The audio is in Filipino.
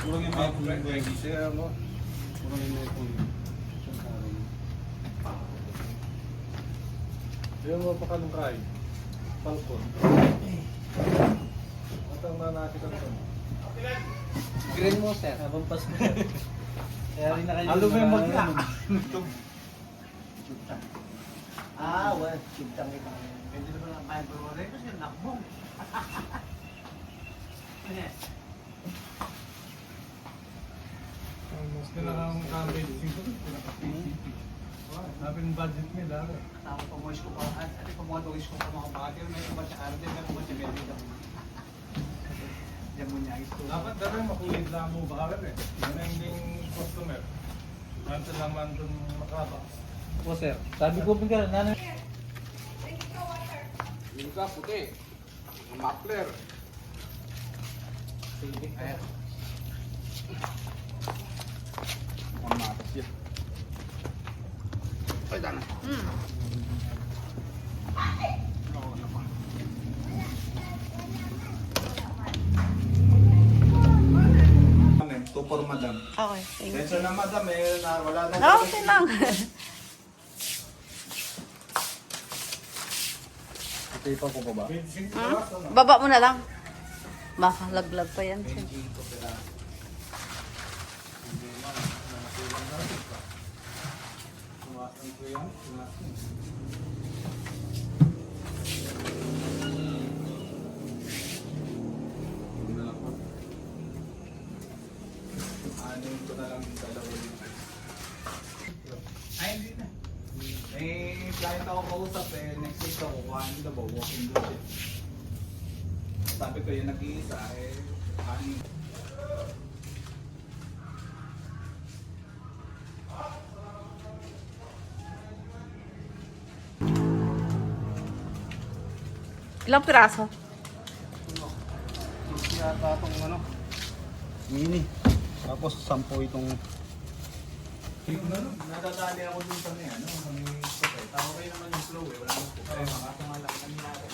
Kurangin mo yung pwede siya, ano? Kurangin mo yung Yung mo pa kanong kay. Falcon. At ang nanakita ko. Green mo, sir. Habang Pasko, sir. Kaya rin na kayo. Ano ba yung magka? Chutang. Ah, well, chutang ito. Pwede naman ang kain pero rin kasi nakbong. Mas kailangan kong campaign. Sabi ng budget nila. Tama pa mo isko pa. At pa mo dois ko pa mga bagay. May iba sa karde, may iba sa medyo. Diyan mo niya isko. Dapat dami makulit lang mo baka rin eh. Yan ang ding customer. Nanto naman dun makaba. Po, sir. Sabi ko pinka, nanay. Yung ka puti. Ang muffler. Ayan. Ang matas yan. Ay, dana. Two for madam. Okay, thank you. Denso na madam, eh, wala na. Okay lang. Ito pa ko ba? Baba mo na lang. Baka laglag pa yan. Sir. Anin ko na lang yung dalawa yun. Ay, hindi na. May client ako kausap eh. Next week ako kuhanin daw, walking daw siya. Sabi ko yung nag-iisa eh. Kuhanin. Ilang piraso? Yata itong ano, mini. Tapos 10 itong Nadadali ako dun sa may ano, sa may stop eh. Tao kayo naman yung flow eh. Wala nang stop. Kaya makasama lang kami natin.